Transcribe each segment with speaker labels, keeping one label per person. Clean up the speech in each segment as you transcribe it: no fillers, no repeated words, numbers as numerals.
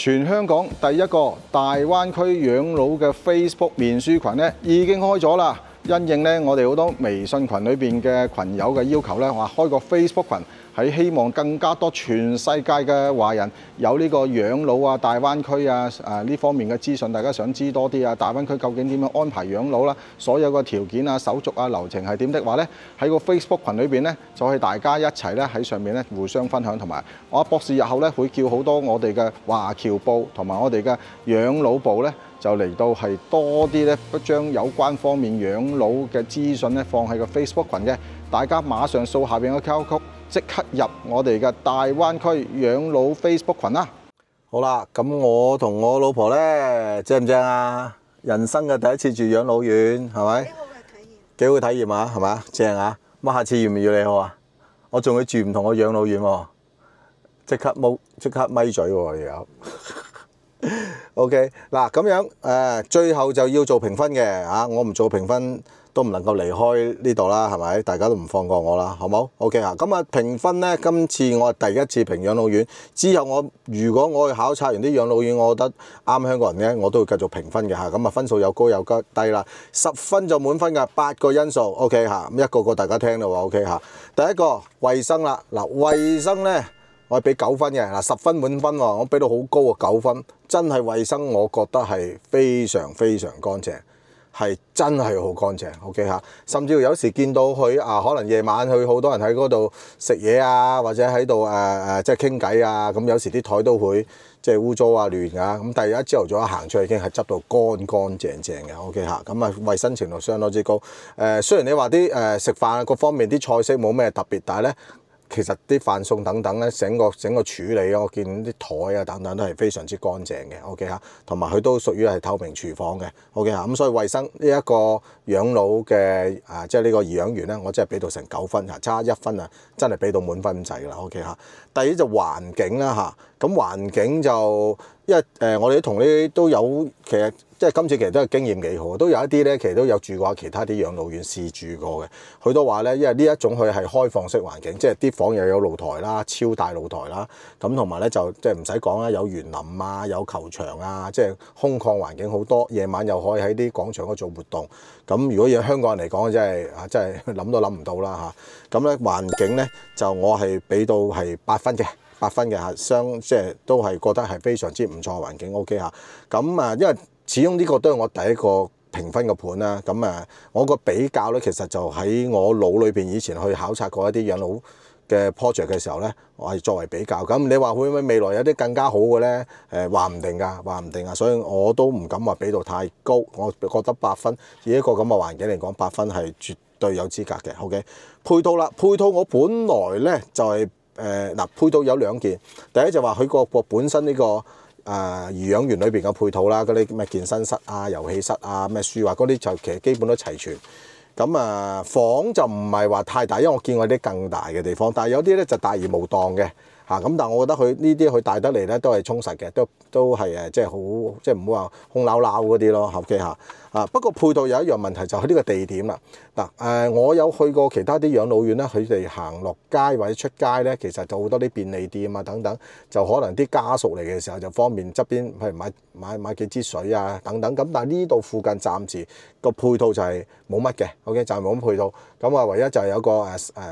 Speaker 1: 全香港第一個大灣區養老嘅 Facebook 面書群咧已經開咗啦。因應咧我哋好多微信群裏邊嘅群友嘅要求咧，話開個 Facebook 群，係希望更加多全世界嘅華人有呢個養老啊、大灣區啊呢方面嘅資訊，大家想知多啲啊。大灣區究竟點樣安排養老啦？所有嘅條件啊、手續啊、流程係點的話咧，喺個 Facebook 群裏邊咧，就可以大家一齊咧喺上面咧互相分享，同埋我博士日後咧會叫好多我哋嘅華僑部同埋我哋嘅養老部咧。就嚟到係多啲咧，將有關方面養老嘅資訊咧放喺個 Facebook 群嘅，大家馬上掃下邊嘅 QR code，即刻入我哋嘅大灣區養老 Facebook 群啦。
Speaker 2: 好啦，咁我同我老婆咧正唔正啊？人生嘅第一次住養老院，係咪？幾好嘅體驗啊，係咪啊？正啊！咁下次要唔要你好啊？我仲要住唔同嘅養老院喎，即刻咪嘴喎又。OK 嗱，咁樣最後就要做評分嘅嚇，我唔做評分都唔能夠離開呢度啦，係咪？大家都唔放過我啦，好冇 ？OK 啊，咁啊評分呢，今次我係第一次評養老院，之後如果我去考察完啲養老院，我覺得啱香港人嘅，我都會繼續評分嘅嚇。咁啊分數有高有低啦，10分就滿分㗎，8個因素 OK 嚇，咁一個個大家聽到喎 OK 嚇。第一個衞生啦，嗱衞生呢。我係俾9分嘅，嗱10分滿分喎，我俾到好高啊9分，真係衞生，我覺得係非常乾淨，係真係好乾淨 ，OK 嚇。甚至乎有時見到佢可能夜晚去好多人喺嗰度食嘢啊，或者喺度即係傾偈啊，咁有時啲台都會即係污糟啊亂啊，咁但係一朝頭早一行出去已經係執到乾淨嘅 ，OK 嚇。咁啊衞生程度相當之高。雖然你話啲食飯各方面啲菜式冇咩特別，但係咧。其實啲飯餸等等咧，整個處理啊，我見啲台啊等等都係非常之乾淨嘅 ，OK 嚇，同埋佢都屬於係透明廚房嘅 ，OK 嚇，咁所以衞生呢一個養老嘅即係呢個頤養園咧，我真係俾到成9分，差1分啊，真係俾到滿分制啦 ，OK 嚇。第二就環境啦嚇，咁環境就因為我哋啲同呢都有其實。即係今次其實都係經驗幾好，都有一啲咧，其實都有住過其他啲養老院試住過嘅。佢都話咧，因為呢一種佢係開放式環境，即係啲房又有露台啦，超大露台啦，咁同埋咧就即係唔使講啦，有園林啊，有球場啊，即係空曠環境好多。夜晚又可以喺啲廣場嗰度做活動。咁如果以香港人嚟講，真係諗都諗唔到啦嚇。咁咧環境咧就我係俾到係8分嘅。8分嘅嚇，即係都係覺得係非常之唔錯嘅環境 OK 嚇。咁因為始終呢個都係我第一個評分嘅盤啦。咁我個比較咧，其實就喺我腦裏邊以前去考察過一啲養老嘅 project 嘅時候咧，我係作為比較。咁你話會唔會未來有啲更加好嘅咧？話唔定㗎，所以我都唔敢話俾到太高。我覺得8分以一個咁嘅環境嚟講，8分係絕對有資格嘅。OK， 配套啦，配套我本來咧就係。配套有2件，第一就話佢個本身呢個頤養園裏邊嘅配套啦，嗰啲咩健身室啊、遊戲室啊、咩書畫嗰啲就其實基本都齊全。咁房就唔係話太大，因為我見過啲更大嘅地方，但係有啲咧就大而無當嘅嚇。咁但係我覺得佢呢啲佢帶得嚟咧都係充實嘅，都係即係好即係唔好話空撈撈嗰啲咯，OK嚇。不過配套有一樣問題就係呢個地點啦。我有去過其他啲養老院咧，佢哋行落街或者出街咧，其實就好多啲便利店啊等等，就可能啲家屬嚟嘅時候就方便側邊譬如買幾支水啊等等。咁但係呢度附近暫時個配套就係冇乜嘅 ，OK 就係冇乜配套。咁唯一就係有個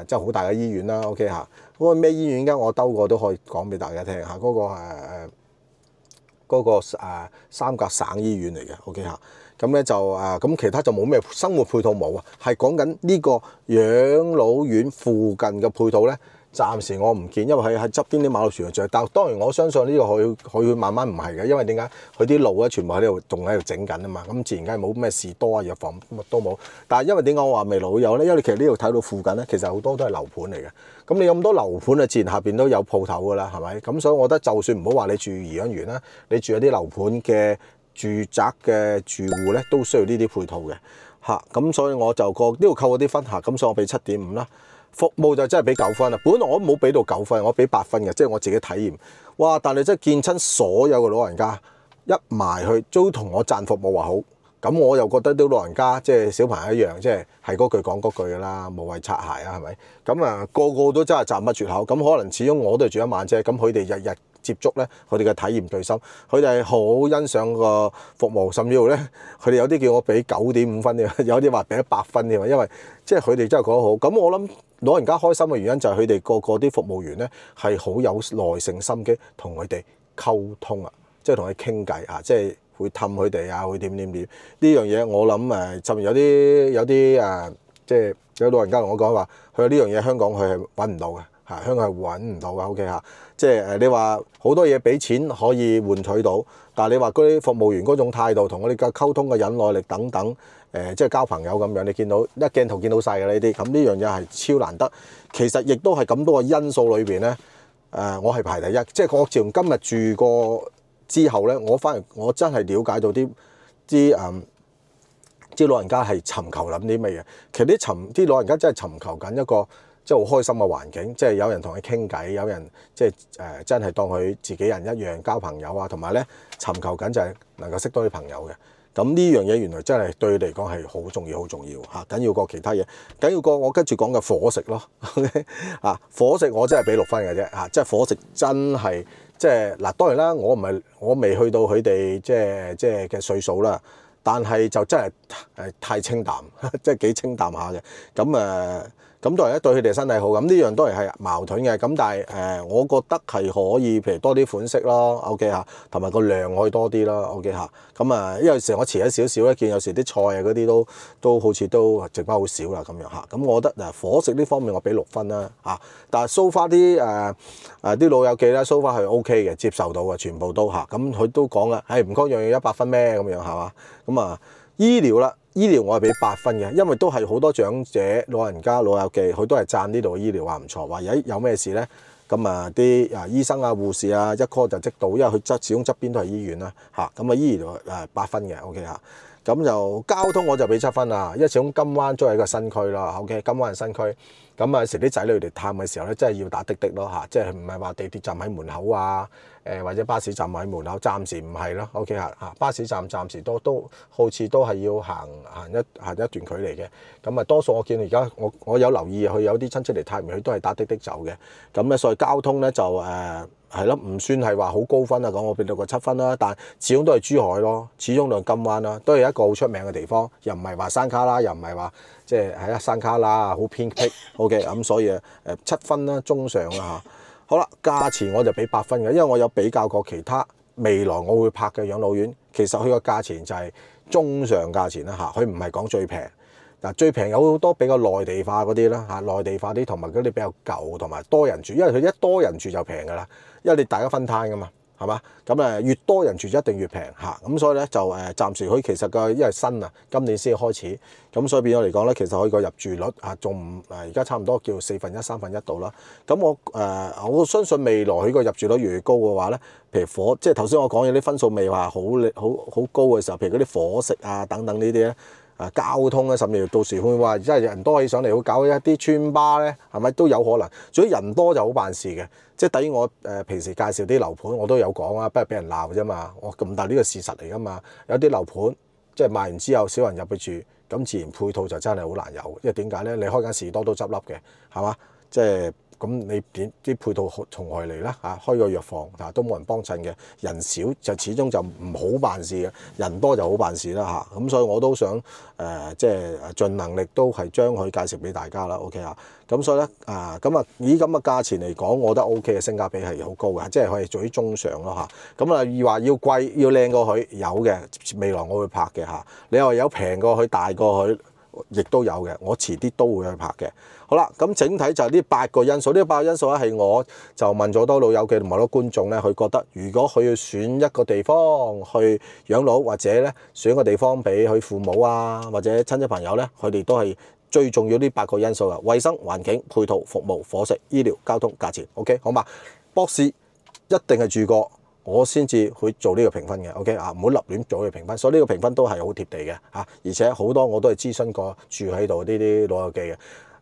Speaker 2: 即係好大嘅醫院啦 ，OK 嚇。嗰個咩醫院㗎？我兜過都可以講俾大家聽嚇。嗰個三甲省醫院嚟嘅 ，OK 嚇。咁咧就咁其他就冇咩生活配套冇啊，係講緊呢個養老院附近嘅配套咧，暫時我唔見，因為喺側邊啲馬路全部著。但當然我相信呢個佢慢慢唔係嘅，因為點解佢啲路咧全部喺度仲喺度整緊啊嘛，咁自然梗係冇咩士多啊藥房乜都冇。但係因為點解我話未來會有咧？因為其實呢度睇到附近咧，其實好多都係樓盤嚟嘅。咁你咁多樓盤啊，自然下邊都有鋪頭㗎啦，係咪？咁所以我覺得就算唔好話你住頤養園啦，你住一啲樓盤嘅住宅嘅住戶咧，都需要呢啲配套嘅嚇。咁所以我就呢度扣咗啲分嚇，咁所以我俾7.5啦。服務就真係俾9分啦。本來我冇俾到9分，我俾8分嘅，即係我自己體驗。哇！但係真係見親所有嘅老人家一埋去都同我讚服務話好。咁我又覺得啲老人家即係小朋友一樣，即係嗰句講嗰句㗎啦，無謂擦鞋啊，係咪？咁個個都真係讚不絕口。咁可能始終我都係住一晚啫，咁佢哋日日接觸咧，佢哋嘅體驗最深，佢哋係好欣賞個服務，甚至乎咧，佢哋有啲叫我俾9.5分添，有啲話俾100分添，因為即係佢哋真係覺得好。咁我諗老人家開心嘅原因就係佢哋個啲服務員咧係好有耐性心機同佢哋溝通啊，即係同佢傾偈啊，即係會氹佢哋啊，會點呢樣嘢。我諗甚至有啲即係有老人家同我講話，佢有呢樣嘢香港佢係揾唔到嘅。香港係揾唔到嘅 ，OK 嚇，即係你話好多嘢俾錢可以換取到，但係你話嗰啲服務員嗰種態度同我哋嘅溝通嘅忍耐力等等，即係交朋友咁樣，你見到一鏡頭見到晒嘅呢啲，咁呢樣嘢係超難得。其實亦都係咁多個因素裏邊咧，我係排第一，即係我自從今日住過之後咧，我真係了解到啲老人家係尋求諗啲乜嘢。其實啲老人家真係尋求緊一個即係好開心嘅環境，即係有人同佢傾偈，有人即係真係當佢自己人一樣交朋友啊，同埋咧尋求緊就係能夠識多啲朋友嘅。咁呢樣嘢原來真係對佢嚟講係好重要，好重要嚇，緊要過其他嘢，緊要過我跟住講嘅伙食咯。伙食我真係俾6分嘅啫嚇，即係伙食真係即係嗱，當然啦，我未去到佢哋即係嘅歲數啦，但係就真係太清淡，即係幾清淡下嘅。咁當然咧對佢哋身體好，咁呢樣當然係矛盾嘅。咁但係我覺得係可以，譬如多啲款式咯 ，OK 嚇，同埋個量可以多啲咯 ，OK 嚇。咁因為有時我遲咗少少咧，見有時啲菜啊嗰啲都好似都剩翻好少啦咁樣嚇。咁我覺得伙食呢方面我俾6分啦嚇。但係 so far 啲老友記咧 so far 係 OK 嘅，接受到嘅全部都嚇。咁佢都講啦，唔該樣嘢100分咩咁樣係嘛？咁醫療啦。醫療我係俾8分嘅，因為都係好多長者、老人家、老友記，佢都係讚呢度嘅醫療話唔錯，話有咩事咧，咁啲醫生啊、護士啊一 call 就即到，因為佢始終側邊都係醫院啦嚇，咁醫療8分嘅 OK 嚇，咁就交通我就俾7分啦，因為始終金灣都係一個新區啦 OK， 金灣係新區，咁有時啲仔女嚟探嘅時候咧，真係要打滴滴咯嚇，即係唔係話地鐵站喺門口啊？或者巴士站喺門口，暫時唔係咯 ，OK 嚇，巴士站暫時都好似都係要行一段距離嘅。咁多數我見而家我有留意，佢有啲親戚嚟探完，佢都係打滴滴走嘅。咁咧，所以交通咧就係咯，唔算係話好高分啊。講我俾到個7分啦，但始終都係珠海咯，始終都係金灣啦，都係一個好出名嘅地方，又唔係話山卡拉，又唔係話即係山卡拉好偏僻 ，OK 咁所以7分啦，中上啦嚇。好啦，價錢我就俾8分嘅，因為我有比較過其他未來我會拍嘅養老院，其實佢個價錢就係中上價錢啦嚇，佢唔係講最平。嗱，最平有好多比較內地化嗰啲啦嚇，內地化啲同埋嗰啲比較舊同埋多人住，因為佢一多人住就平㗎啦，因為你大家分攤㗎嘛。係嘛？咁越多人住一定越平嚇，咁所以咧就暫時佢其實因為新啊，今年先開始，咁所以變咗嚟講咧，其實佢個入住率仲唔而家差唔多叫1/4、1/3度啦。咁我相信未來佢個入住率越高嘅話咧，譬如即係頭先我講嘅啲分數未話好高嘅時候，譬如嗰啲伙食啊等等呢啲咧。交通咧，甚至到時會話真係人多起上嚟，會搞一啲村巴咧，係咪都有可能？總之人多就好辦事嘅，即係等於我平時介紹啲樓盤，我都有講啊，不過俾人鬧啫嘛。咁但係呢個事實嚟噶嘛，有啲樓盤即係賣完之後少人入去住，咁自然配套就真係好難有，因為點解咧？你開間士多都執笠嘅，係嘛？即係。咁你啲配套從何嚟啦？開個藥房都冇人幫襯嘅，人少就始終就唔好辦事嘅，人多就好辦事啦嚇。咁所以我都想即係盡能力都係將佢介紹俾大家啦。OK 啊，咁所以咧以咁嘅價錢嚟講，我覺得 OK 嘅，性價比係好高嘅，即係可以做啲中上咯嚇。咁話要貴要靚過佢有嘅，未來我會拍嘅嚇。你話有平過佢大過佢，亦都有嘅，我遲啲都會去拍嘅。好啦，咁整體就係呢8個因素，呢8個因素咧係我就問咗多老友記同埋多觀眾咧，佢覺得如果佢要選一個地方去養老，或者咧選一個地方俾佢父母啊或者親戚朋友咧，佢哋都係最重要呢8個因素嘅：衞生、環境、配套、服務、伙食、醫療、交通、價錢。OK， 好嘛？博士一定係住過。我先至去做呢個評分嘅 ，OK 啊，唔好立亂做呢個評分，所以呢個評分都係好貼地嘅嚇，而且好多我都係諮詢過住喺度呢啲老友記嘅。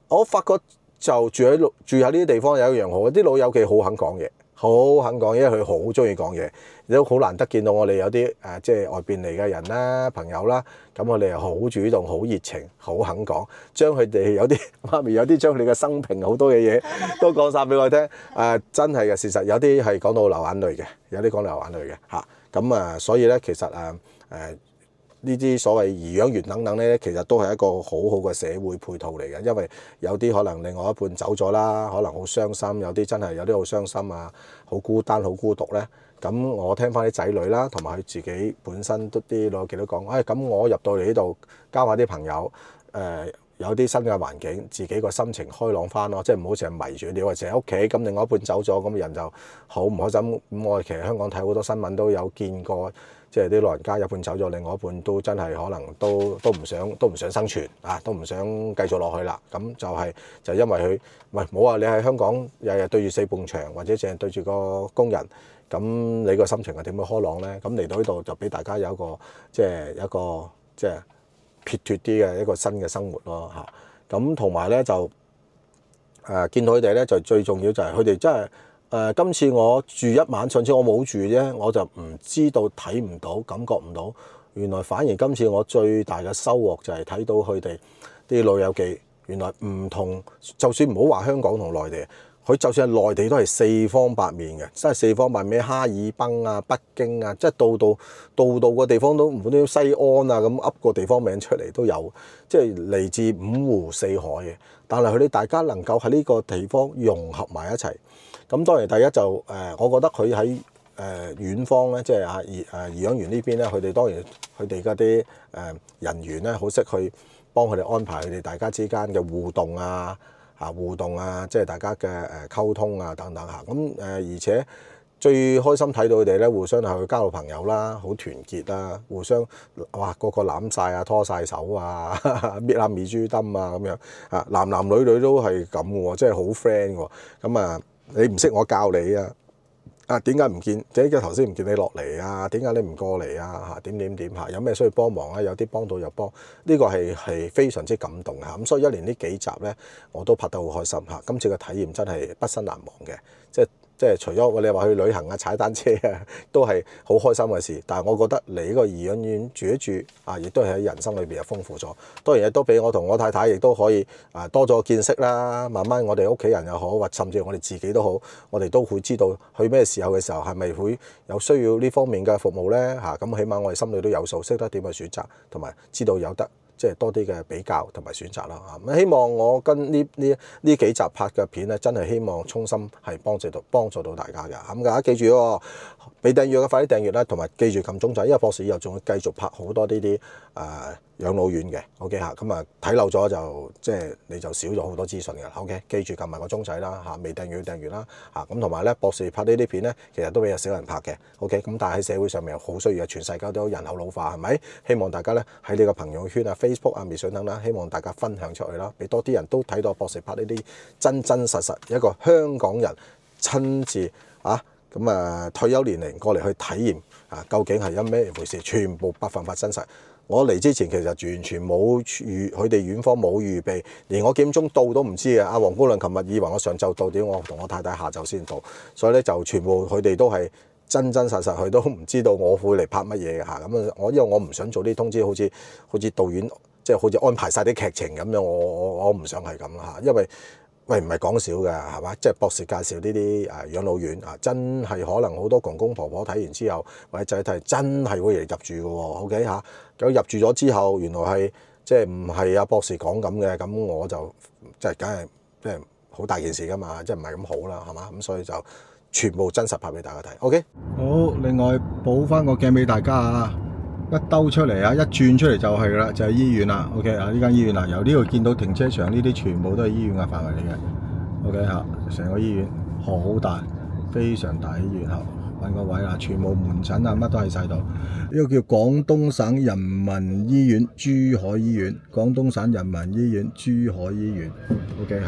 Speaker 2: 我發覺就住喺呢啲地方有一樣好，啲老友記好肯講嘢好肯講，因為佢好中意講嘢，亦都好難得見到我哋有啲即係外邊嚟嘅人啦、朋友啦，咁我哋又好主動、好熱情、好肯講，將佢哋有啲媽咪有啲將佢哋嘅生平好多嘅嘢都講晒俾我聽。真係嘅事實，有啲係講到流眼淚嘅，有啲講流眼淚嘅嚇。咁所以咧，其實呢啲所謂頤養園等等咧，其實都係一個好好嘅社會配套嚟嘅，因為有啲可能另外一半走咗啦，可能好傷心，有啲真係有啲好傷心啊，好孤單、好孤獨咧。咁我聽翻啲仔女啦，同埋佢自己本身都啲老友記都講，咁我入到嚟呢度交下啲朋友，有啲新嘅環境，自己個心情開朗翻咯，即係唔好成日迷住你話成日喺屋企，咁另外一半走咗，咁人就好唔開心。咁我其實香港睇好多新聞都有見過。即係啲老人家一半走咗，另外一半都真係可能都唔想生存啊，都唔想繼續落去啦。咁就因為佢喂冇話你喺香港日日對住四埲牆，或者淨係對住個工人，咁你個心情係點樣開朗咧？咁嚟到呢度就俾大家有一個即係撇脱啲嘅一個新嘅生活咯嚇。咁同埋咧就見到佢哋咧就最重要就係佢哋真係。今次我住一晚，上次我冇住啫，我就唔知道、睇唔到、感覺唔到。原來反而今次我最大嘅收穫就係睇到佢哋啲老友記，原來唔同，就算唔好話香港同內地，佢就算係內地都係四方八面嘅，真係四方八面，哈爾濱啊、北京啊，即係度個地方都唔啲西安啊咁噏個地方名出嚟都有，即係嚟自五湖四海嘅。但係佢哋大家能夠喺呢個地方融合埋一齊。咁當然第一就我覺得佢喺遠方咧，即係頤養園呢邊咧，佢哋當然佢哋嗰啲人員咧，好識去幫佢哋安排佢哋大家之間嘅互動啊，即係大家嘅溝通啊等等嚇。咁而且最開心睇到佢哋咧，互相係去交到朋友啦，好團結啦，互相哇個個攬晒啊，拖晒手啊，搣下面珠燈啊咁樣啊，男男女女都係咁嘅喎，即係好 friend 喎。咁你唔識我教你啊？點解唔見？點解頭先唔見你落嚟啊？點解你唔過嚟啊？點嚇？有咩需要幫忙啊？有啲幫到又幫，呢個係非常之感動嚇。咁所以一連呢幾集咧，我都拍得好開心嚇。今次嘅體驗真係畢生難忘嘅，即係除咗你話去旅行啊、踩單車啊，都係好開心嘅事。但係我覺得嚟呢個頤養園住一住啊，亦都係喺人生裏邊又豐富咗。當然亦都俾我同我太太亦都可以多咗見識啦。慢慢我哋屋企人又好，或甚至我哋自己都好，我哋都會知道去咩時候嘅時候係咪會有需要呢方面嘅服務咧嚇。咁起碼我哋心裏都有數，識得點去選擇，同埋知道有得。即係多啲嘅比較同埋選擇啦嚇，咁希望我跟呢幾集拍嘅片咧，真係希望衷心係幫助到大家嘅。咁大家記住喎，未訂閱嘅快啲訂閱啦，同埋記住撳鐘仔，因為博士以後仲會繼續拍好多呢啲養老院嘅 OK 嚇，咁睇漏咗就即係你就少咗好多資訊嘅 OK， 記住撳埋個鐘仔啦嚇，未訂閱訂閱啦嚇，咁同埋咧博士拍呢啲片咧，其實都比較少人拍嘅 OK， 咁但係喺社會上面好需要嘅，全世界都有人口老化係咪？希望大家咧喺呢個朋友圈啊、Facebook 啊、微信等啦，希望大家分享出去啦，俾多啲人都睇到博士拍呢啲真真實實一個香港人親自退休年齡過嚟去體驗究竟係因咩回事，全部100%真實。我嚟之前其實完全冇佢哋院方冇預備，連我幾點鐘到都唔知嘅。阿黃姑娘琴日以為我上晝到，點我同我太太下晝先到，所以咧就全部佢哋都係真真實實，佢都唔知道我會嚟拍乜嘢嘅嚇。咁因為我唔想做啲通知，好似導演即係好似安排晒啲劇情咁樣，我唔想係咁嚇，因為喂唔係講笑嘅係嘛？即係博士介紹呢啲養老院真係可能好多公公婆婆睇完之後，或者仔睇真係會嚟入住嘅喎。OK 嚇，咁入住咗之後，原來係即係唔係阿博士講咁嘅，咁我就即係梗係即係好大件事㗎嘛，即係唔係咁好啦係嘛？咁所以就全部真實拍俾大家睇。OK，
Speaker 1: 好，另外補翻個鏡俾大家啊！一兜出嚟一轉出嚟就係啦，就係醫院啦。OK 呢間醫院由呢度見到停車場呢啲全部都係醫院嘅範圍嚟嘅。OK 成個醫院好大，非常大醫院揾個位全部門診乜都喺晒度。呢個叫廣東省人民醫院珠海醫院，廣東省人民醫院珠海醫院。OK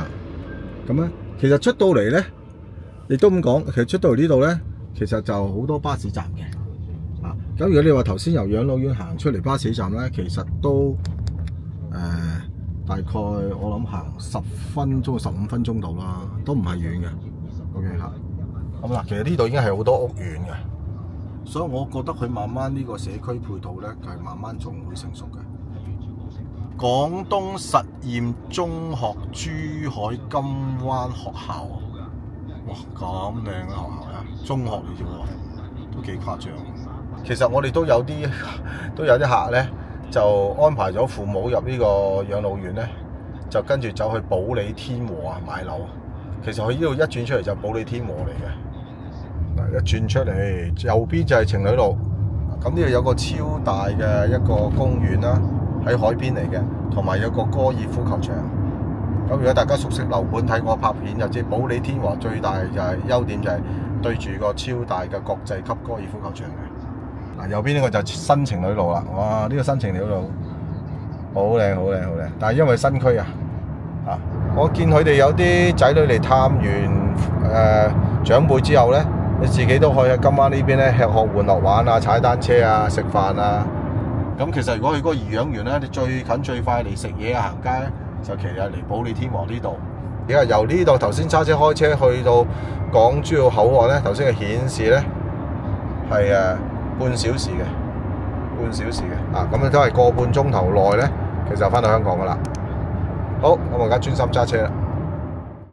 Speaker 1: 咁其實出到嚟咧，亦都咁講，其實出到嚟呢度咧，其實就好多巴士站嘅。咁如果你話頭先由養老院行出嚟巴士站咧，其實都大概我諗行10分鐘、15分鐘度啦，都唔係遠嘅。OK
Speaker 2: 咁嗱，其實呢度已經係好多屋苑嘅，所以我覺得佢慢慢呢個社區配套咧，係慢慢仲會成熟嘅。廣東實驗中學珠海金灣學校，哇咁靚嘅學校啊！中學嚟啫喎，都幾誇張。其實我哋都有啲客咧，就安排咗父母入呢個養老院咧，就跟住走去保利天和啊買樓。其實佢呢度一轉出嚟就保利天和嚟嘅。嗱，一轉出嚟右邊就係情侶路。咁呢度有個超大嘅一個公園啦。喺海邊嚟嘅，同埋有個高爾夫球場。咁如果大家熟悉樓盤睇我拍片，就知保利天和最大就係優點就係對住個超大嘅國際級高爾夫球場嘅。嗱，右邊呢個就新情侶路啦。哇！呢個新情侶路好靚，好靚，好靚。但係因為新區啊，我見佢哋有啲仔女嚟探完長輩之後咧，你自己都可以喺今晚呢邊咧吃喝玩樂玩啊，踩單車啊，食飯啊。咁其實如果去嗰個頤養園咧，你最近最快嚟食嘢啊行街咧，就其實嚟保利天和呢度。而家由呢度頭先揸車開車去到港珠澳口岸咧，頭先嘅顯示咧係半小時嘅，咁都係個半鐘頭內咧，其實就翻到香港噶啦。好，咁我而家專心揸車啦。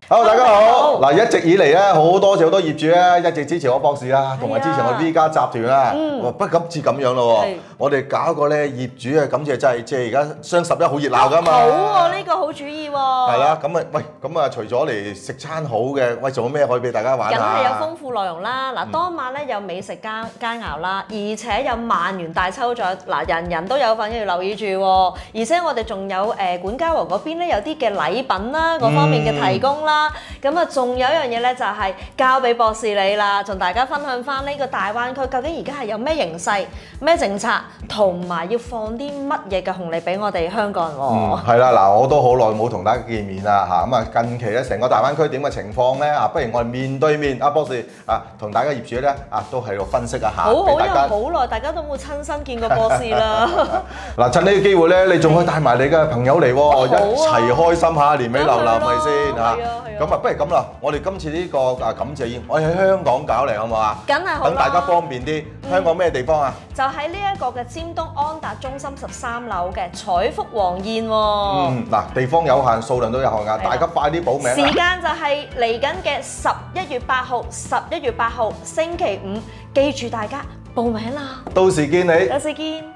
Speaker 2: Hello， 大家好！嗱，一直以嚟咧，好多謝好多業主咧，一直支持我博士啦，同埋支持我 V 家集團啦。不敢至咁樣咯喎，我哋搞個咧業主嘅感謝祭，即係而家雙十一好熱鬧噶嘛。
Speaker 3: 好喎，呢個好主意喎。係
Speaker 2: 啦，咁啊，喂，咁啊，除咗嚟食餐好嘅，喂，仲有咩可以俾大家玩下？
Speaker 3: 梗係有豐富內容啦！嗱，當晚咧有美食佳肴啦，而且有萬元大抽獎，嗱，人人都有份要留意住喎。而且我哋仲有管家和嗰邊咧有啲嘅禮品啦，嗰方面嘅提供啦。咁啊，仲有一樣嘢咧，就係交俾博士你啦，同大家分享翻呢個大灣區究竟而家係有咩形勢、咩政策，同埋要放啲乜嘢嘅紅利俾我哋香港人喎。
Speaker 2: 係啦，嗱，我都好耐冇同大家見面啦嚇，咁啊近期咧成個大灣區點嘅情況咧不如我哋面對面，阿博士同大家業主咧都喺度分析一下，
Speaker 3: 好，因為好耐大家都冇親身見過博士啦。
Speaker 2: 嗱，趁呢個機會咧，你仲可以帶埋你嘅朋友嚟喎，一齊開心下，年尾流流咪先嚇。咁啊，不如咁啦，我哋今次呢個感謝宴，我哋喺香港搞嚟好唔好啊？
Speaker 3: 梗係好啦，
Speaker 2: 等大家方便啲。香港咩地方啊？
Speaker 3: 就喺呢一個嘅尖東安達中心13樓嘅彩福皇宴喎。
Speaker 2: 嗱，地方有限，數量都有限㗎，大家快啲報名。
Speaker 3: 時間就係嚟緊嘅11月8號星期五，記住大家報名啦。
Speaker 2: 到時見你。
Speaker 3: 到時見。